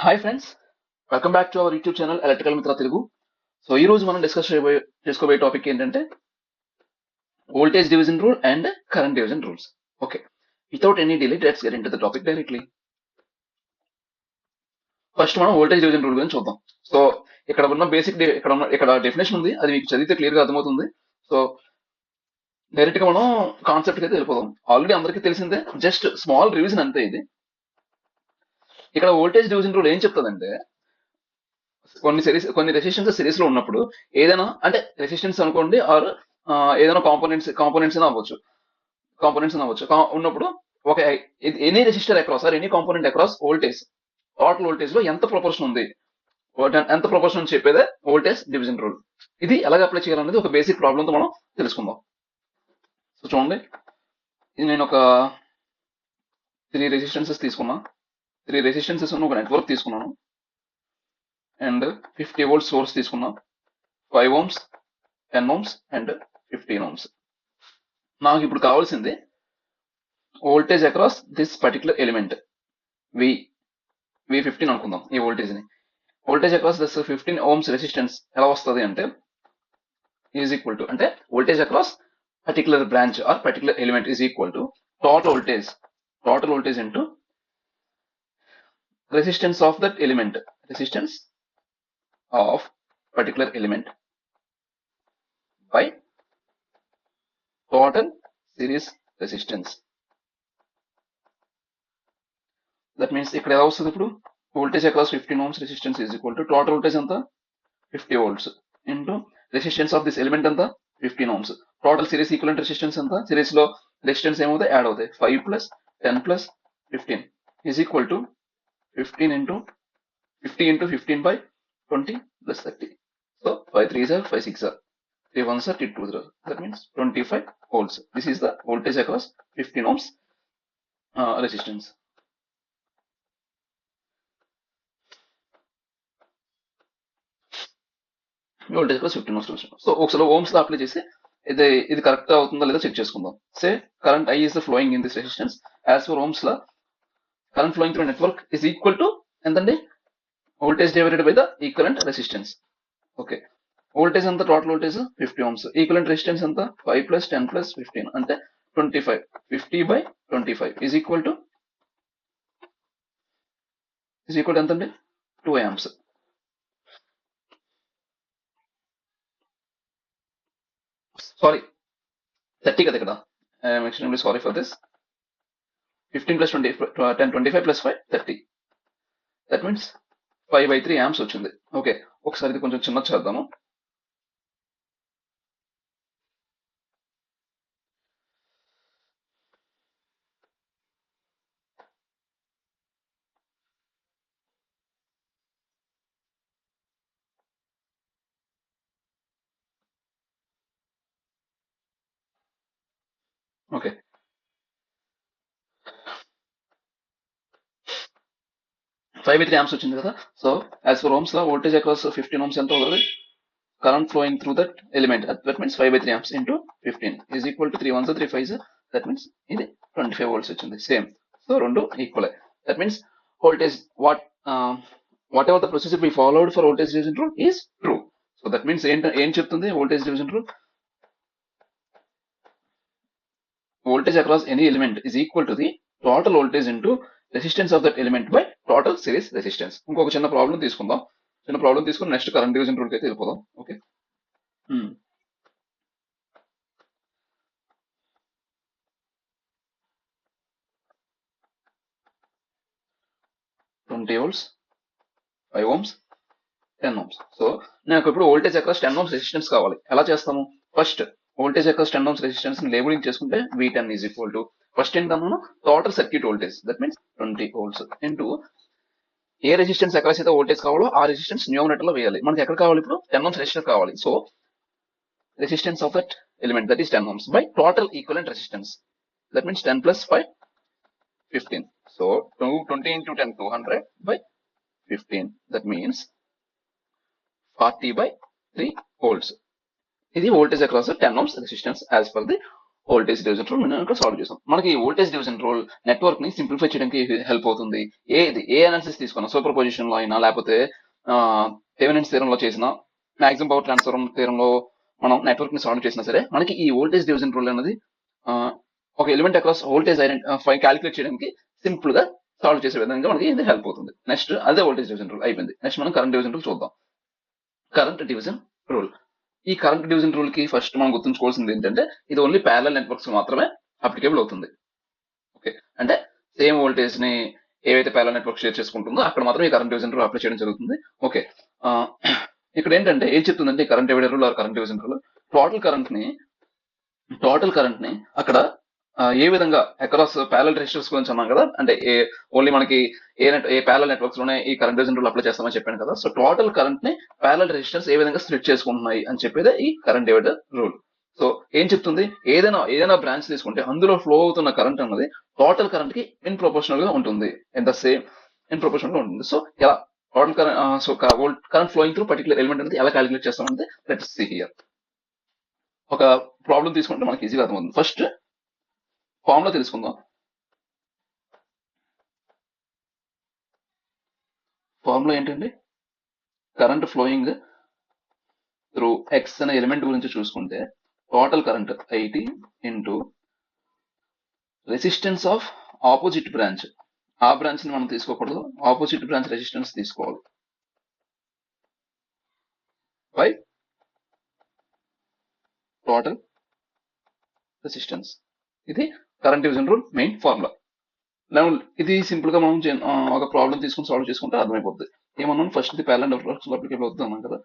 Hi friends, welcome back to our YouTube channel electrical మిత్ర Telugu. So ఈ రోజు మనం చేసుకోబోయే టాపిక్ ఏంటంటే voltage division rule and current division rules. Okay, without any delay let's get into the topic directly. First మనం voltage division rule గురించి చూద్దాం. So ఇక్కడ ఉన్న బేసిక్ ఇక్కడ డెఫినేషన్ ఉంది, అది మీకు చదివితే క్లియర్ గా అర్థమవుతుంది. సో డైరెక్ట్ గా మనం కాన్సెప్ట్ అయితే వెళ్ళిపోదాం. ఆల్రెడీ అందరికీ తెలిసిందే, జస్ట్ స్మాల్ రివిజన్ అంతే ఇది. ఇక్కడ వోల్టేజ్ డివిజన్ రూల్ ఏం చెప్తుందంటే, కొన్ని రెసిస్టెన్స్ సిరీస్ లో ఉన్నప్పుడు ఏదైనా అంటే రెసిస్టెన్స్ అనుకోండి, ఆర్ ఏదైనా కాంపోనెంట్స్ అవ్వచ్చు ఉన్నప్పుడు ఒక any resistor across or any component across voltage, total voltage లో ఎంత ప్రపోర్షన్ ఉంది, ఎంత ప్రపోర్షన్ అని చెప్పేదే వోల్టేజ్ డివిజన్ రూల్. ఇది ఎలాగ అప్లై చేయాలనేది ఒక బేసిక్ ప్రాబ్లమ్ తో మనం తెలుసుకుందాం. సో చూడండి, ఇది నేను ఒక 3 రెసిస్టెన్సెస్ తీసుకున్నా, 3 రెసిస్టెన్సెస్ ఉన్న ఒక నెట్వర్క్ తీసుకున్నాను అండ్ 50 వోల్ట్ సోర్స్ తీసుకున్నా, 5 ohms, 10 ohms అండ్ 15 ohms. నాకు ఇప్పుడు కావాల్సింది voltage across this particular element V15 అనుకుందాం. ఈ వోల్టేజ్ ని voltage across this 15 ohms resistance ఎలా వస్తుంది అంటే ఈజ్ ఈక్వల్ టు, అంటే voltage across particular branch or particular element is equal to total voltage into resistance of that element, resistance of particular element by total series resistance. That means ఇక్కడ ఎలా వస్తుంది, ఇప్పుడు voltage across 15 ohms resistance is equal to total voltage ఎంత 50 volts into resistance of this element ఎంత 15 ohms. Total series equivalent resistance ఎంత, series లో resistance ఏమవుతాయి, add అవుతాయి, 5 plus 10 plus 15 is equal to 15 into 50 into 15 by 20 plus 30. So 5 3s are 5 6s are 3 1s are 2 2s are. That means 25 volts. This is the voltage across 15 ohms resistance. Voltage across 15 ohms resistance. So ఒకసారి Ohm's లో apply చేసి ఇది correct అవుతుందా లేదా check చేసుకుందాం. సే current I is the flowing in this resistance. As per ohms law, current flowing through a network is equal to ఎంతండి, voltage divided by the equivalent resistance. Okay, voltage ఎంత, total voltage 50 ohms, equivalent resistance ఎంత 5 plus 10 plus 15 అంటే 25, 50 by 25 is equal to ఎంతండి 2 amps. Sorry 30 కదా ఇక్కడ, I'm extremely sorry for this. 15 plus 20 10 25 plus 5 30. That means 5/3 amps వచ్చింది. Okay, ఒకసారి ఇది కొంచెం చిన్న చేద్దాము. ఓకే, 5/3 amps వచ్చింది కదా. So as per ohms law voltage across 15 ohms ఎంత అవుతుంది, current flowing through that element, that means 5/3 amps into 15 is equal to 3 1s 3 5s, that means ఇది 25 volts వచ్చింది. సేమ్, సో రెండు equal. That means voltage whatever the procedure we followed for voltage division rule is true. So that means ఏం చెప్తుంది voltage division rule, voltage across any element is equal to the total voltage into resistance of that element by total series resistance. ఇంకొక చిన్న problem తీసుకుందాం, తీసుకుని next current division rule కి అయితే వెళ్ళిపోదాం. Okay, 20 volts, 5 ohms, 10 ohms. So నాకు ఇప్పుడు voltage across 10 ohms resistance కావాలి. ఎలా చేస్తాము, first voltage across 10 ohms resistance ని లేబులింగ్ చేసుకుంటే V10 is equal to, first ఏంటన్నాను total circuit voltage, that means 20 volts into ఏ రెసిస్టెన్స్ అక్రాస్ అయితే వోల్టేజ్ కావాలో ఆ రెసిస్టెన్స్ న్యూమరేటర్ లో వేయాలి. మనకి ఎక్కడ కావాలి, ఇప్పుడు 10 ohms రెసిస్టర్ కావాలి. So resistance of that element, that is 10 ohms by total equivalent resistance, that means 10 plus 5 15. So 20 into 10 200 by 15, that means 40/3 volts. ఇది voltage across 10 ohms resistance as per the voltage division rule మనం ఇక్కడ solve చేసాం. మనకి voltage division rule network ని simplify చేయడానికి help అవుతుంది. ఏ analysis తీసుకున్నా, super position లో అయినా లేకపోతే థెవెనిన్స్ థియరం లో చేసిన, మాక్సిమం పవర్ ట్రాన్స్ఫర్ థియరం లో మనం నెట్వర్క్ ని సాల్వ్ చేసినా సరే మనకి ఈ వోల్టేజ్ డివిజన్ రూల్ అనేది ఒక ఎలిమెంట్ అక్రాస్ వోల్టేజ్ క్యాలిక్యులేట్ చేయడానికి సింపుల్ గా సాల్వ్ చేసే విధంగా మనకి ఇది హెల్ప్ అవుతుంది. నెక్స్ట్ అదే వోల్టేజ్ డివిజన్ రూల్ అయిపోయింది. నెక్స్ట్ మనం కరెంట్ డివిజన్ రూల్ చూద్దాం. Current division rule. ఈ కరెంట్ డివిజన్ రూల్ కి ఫస్ట్ మనం గుర్తుంచుకోవాల్సింది ఏంటంటే ఇది ఓన్లీ ప్యారలల్ నెట్వర్క్స్ మాత్రమే అప్లికేబుల్ అవుతుంది. ఓకే, అంటే సేమ్ వోల్టేజ్ ని ఏవైతే ప్యారలల్ నెట్వర్క్ షేర్ చేసుకుంటుందో అక్కడ మాత్రం ఈ కరెంట్ డివిజన్ రూల్ అప్లై చేయడం జరుగుతుంది. ఓకే, ఇక్కడ ఏంటంటే ఏం చెప్తుందంటే current divider rule or current division rule total current ని అక్కడ ఏ విధంగా అక్రాస్ ప్యారలల్ రెసిస్టర్స్ గురించి అన్నాం కదా, అంటే ఓన్లీ మనకి ఏ ప్యారలల్ నెట్వర్క్స్ లోనే ఈ కరెంట్ డివిజన్ రూల్ అప్లై చేస్తామని చెప్పాను కదా. సో టోటల్ కరెంట్ ని ప్యారలల్ రెసిస్టర్స్ ఏ విధంగా స్ప్లిట్ చేసుకుంటున్నాయి అని చెప్పేదే ఈ కరెంట్ డివైడర్ రూల్. సో ఏం చెప్తుంది, ఏదైనా బ్రాంచ్ తీసుకుంటే అందులో ఫ్లో అవుతున్న కరెంట్ అన్నది టోటల్ కరెంట్ కి ఇన్ ప్రొపోర్షనల్ గా ఉంటుంది. ఇన్ ప్రొపోర్షనల్ గా ఉంటుంది. సో ఎలా total current flowing through particular element అనేది ఎలా క్యాలిక్యులేట్ చేస్తామంటే లెట్స్ సీ హియర్. ఒక ప్రాబ్లం తీసుకుంటే మనకి ఈజీగా అర్థమవుతుంది. ఫస్ట్ ఫార్ములా తెలుసుకుందాం. ఫార్ములా ఏంటండి, కరెంట్ ఫ్లోయింగ్ త్రూ ఎక్స్ అనే ఎలిమెంట్ గురించి చూసుకుంటే total current 80 into resistance of opposite branch. ఆ బ్రాంచ్ ని మనం తీసుకోకూడదు, ఆపోజిట్ బ్రాంచ్ రెసిస్టెన్స్ తీసుకోవాలి, బై టోటల్ రెసిస్టెన్స్. ఇది current division rule main formula. ఇది సింపుల్ గా మనం ఒక ప్రాబ్లం తీసుకుని సాల్వ్ చేసుకుంటే అర్థమైపోద్ది. ఏమన్నాను, ఫస్ట్ ఇది ప్యారలల్ నెట్వర్క్స్ అప్లికేబుల్ అవుతుంది అన్నాం కదా.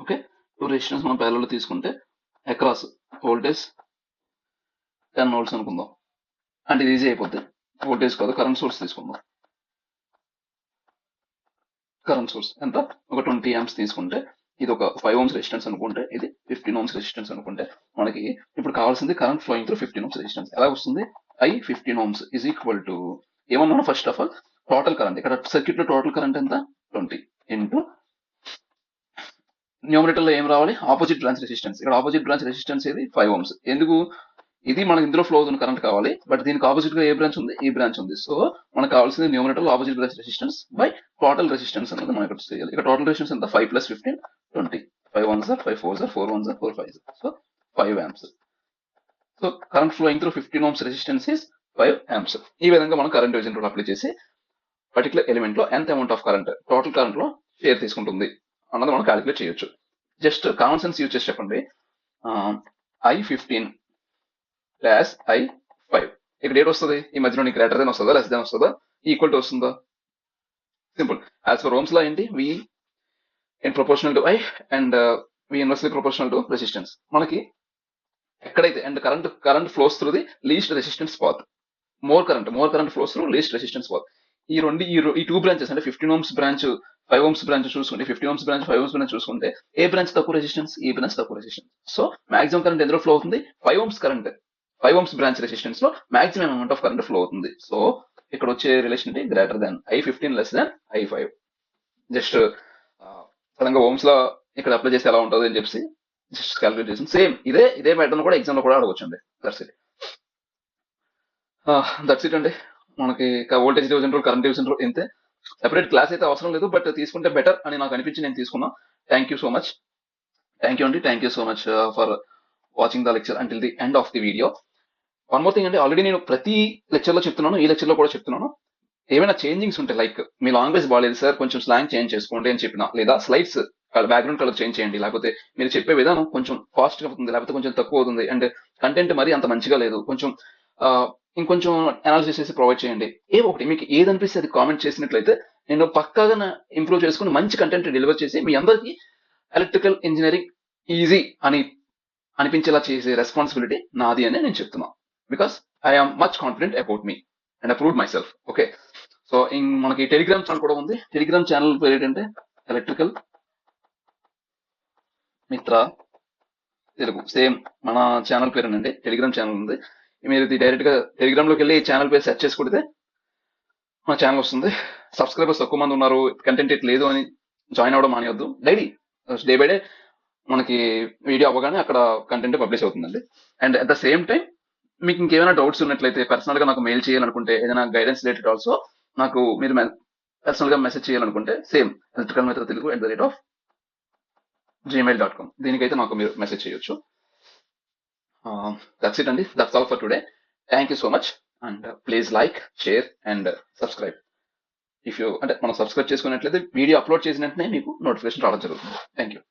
ఓకే, టూ రెసిస్టెన్స్ మనం ప్యారలల్ లో తీసుకుంటే అక్రాస్ వోల్టేజ్ 10 వోల్ట్స్ అనుకుందాం. అంటే ఇది ఈజీ అయిపోద్ది. వోల్టేజ్ కాదు, కరెంట్ సోర్స్ తీసుకుందాం. కరెంట్ సోర్స్ ఎంత, ఒక 20 amps తీసుకుంటే ఇది ఒక 5 ohms రెసిస్టెన్స్ అనుకుంటే ఇది 15 ohms రెసిస్టెన్స్ అనుకుంటే మనకి ఇప్పుడు కావాల్సింది current flowing through 15 ohms resistance. ఎలా వస్తుంది, I 15 ohms is equal to ఏమన్నా first of all total current, ఇక్కడ సర్క్యూట్ లో టోటల్ కరెంట్ ఎంత 20 ఇంటూ న్యూమరేటర్ లో ఏం రావాలి, ఆపోజిట్ బ్రాంచ్ రెసిస్టెన్స్. ఇక్కడ ఆపోజిట్ బ్రాంచ్ రెసిస్టెన్స్ ఇది 5 ohms. ఎందుకు, ఇది మనకి ఇందులో ఫ్లో అవుతున్న కరెంట్ కావాలి, బట్ దీనికి ఆపోజిట్ గా ఏ బ్రాంచ్ ఉంది, ఈ బ్రాంచ్ ఉంది. సో మనకు కావాల్సింది న్యూమరేటర్ లో opposite branch resistance by total resistance అనేది మనం ఇక్కడ చేయాలి. ఇక్కడ టోటల్ రెసిస్టెన్స్ ఎంత 5 + 15 20, 5 1s are 5 4s are 4 1s are 4 5s, so 5 amps. So current flowing through 15 ohms resistance is 5 amps. ఈ విధంగా మనం కరెంట్ డివిజన్ రూల్ అప్లై చేసి పర్టికులర్ ఎలిమెంట్ లో ఎంత amount of current total current లో షేర్ తీసుకుంటుంది అన్నది మనం క్యాలిక్యులేట్ చేయొచ్చు. జస్ట్ కామన్ సెన్స్ యూజ్ చేసి చెప్పండి, I15 డాష్ I5. ఇక్కడ డేట్ వస్తుంది, ఈ మధ్యలో గ్రేటర్ దెన్ వస్తుందా, లెస్ దెన్ వస్తుందా, ఈక్వల్ టు వస్తుందా. Simple. As per ohms law ఏంటి, V in proportional to I and V inversely proportional to resistance. మనకి ఎక్కడైతే and current flows through the least resistance path, more current flows through least resistance path. ఈ two branches అంటే 15 ohms branch 5 ohms branch చూసుకుంటే 15 ohms branch 5 ohms branch చూసుకుంటే ఏ branch తక్కువ resistance, ఈ branch తక్కువ రెసిస్టెన్స్. సో మాక్సిమం కరెంట్ ఎందులో flow అవుతుంది, 5 ohms current 5 ohms branch resistance లో maximum amount of current flow అవుతుంది. సో ఇక్కడ వచ్చే రిలేషన్ ఏంటి, greater than I15 less than I5. Just sudden గా ఓమ్స్ లా ఇక్కడ అప్లై చేస్తే ఎలా ఉంటుంది అని చెప్పి జస్ట్ క్యాలిక్యులేట్ చేసి సేమ్ ఇదే ప్యాటర్న్ కూడా ఎగ్జామ్ లో కూడా అడగొచ్చండి. దట్స్ ఇట్ అండి. మనకి voltage division rule, current division rule ఇంతే. సెపరేట్ క్లాస్ అయితే అవసరం లేదు, బట్ తీసుకుంటే బెటర్ అని నాకు అనిపించి నేను తీసుకున్నా. Thank you so much. Thank you అండి, thank you so much for watching the lecture until the end of the video. One more thing అండి, ఆల్రెడీ నేను ప్రతి లెక్చర్ లో చెప్తున్నాను, ఈ లెక్చర్ లో కూడా చెప్తున్నాను, ఏమైనా చేంజింగ్స్ ఉంటాయి, లైక్ మీ లాంగ్వేజ్ బాగాలేదు సార్ కొంచెం స్లాంగ్ చేంజ్ చేసుకోండి అని చెప్పిన, లేదా స్లైడ్స్ బ్యాక్గ్రౌండ్ కలర్ చేంజ్ చేయండి, లేకపోతే మీరు చెప్పే విధానం కొంచెం ఫాస్ట్ గా అవుతుంది, లేకపోతే కొంచెం తక్కువ అవుతుంది, అండ్ కంటెంట్ మరీ అంత మంచిగా లేదు, కొంచెం ఇంకొంచెం అనాలిసిస్ చేసి ప్రొవైడ్ చేయండి. ఒకటి మీకు ఏది అనిపిస్తే అది కామెంట్ చేసినట్లయితే నేను పక్కాగా ఇంప్రూవ్ చేసుకుని మంచి కంటెంట్ డెలివర్ చేసి మీ అందరికీ ఎలక్ట్రికల్ ఇంజనీరింగ్ ఈజీ అని అనిపించేలా చేసే రెస్పాన్సిబిలిటీ నాది అని నేను చెప్తున్నాను. Because I'm much confident about me and I proved my self. Okay, so మనకి టెలిగ్రామ్ ఛానల్ కూడా ఉంది. టెలిగ్రామ్ ఛానల్ పేరు ఏంటంటే ఎలక్ట్రికల్ మిత్ర తెలుగు. సేమ్ మన ఛానల్ పేరేనండి, టెలిగ్రామ్ ఛానల్ ఉంది. మీరు డైరెక్ట్ గా టెలిగ్రామ్ లోకి వెళ్ళి ఈ ఛానల్ పేరు సెర్చ్ చేసి కొడితే మన ఛానల్ వస్తుంది. సబ్స్క్రైబర్స్ తక్కువ మంది ఉన్నారు, కంటెంట్ లేదు అని జాయిన్ అవ్వడం మానేయొద్దు. డైలీ డే బై డే మనకి వీడియో అవ్వగానే అక్కడ కంటెంట్ పబ్లిష్ అవుతుందండి. And at the same time మీకు ఇంకేమైనా డౌట్స్ ఉన్నట్లయితే పర్సనల్ గా నాకు మెయిల్ చేయాలనుకుంటే, ఏదైనా గైడెన్స్ రిలేటెడ్ ఆల్సో నాకు మీరు పర్సనల్ గా మెసేజ్ చేయాలనుకుంటే same electrical method Telugu @gmail.com దీనికైతే నాకు మీరు మెసేజ్ చేయొచ్చు. దట్స్ ఇట్ అండి. That's all for today. Thank you so much. And please like, share and subscribe. If you అంటే మనం సబ్స్క్రైబ్ చేసుకున్నట్లయితే వీడియో అప్లోడ్ చేసిన వెంటనే మీకు నోటిఫికేషన్ రావడం జరుగుతుంది. Thank you.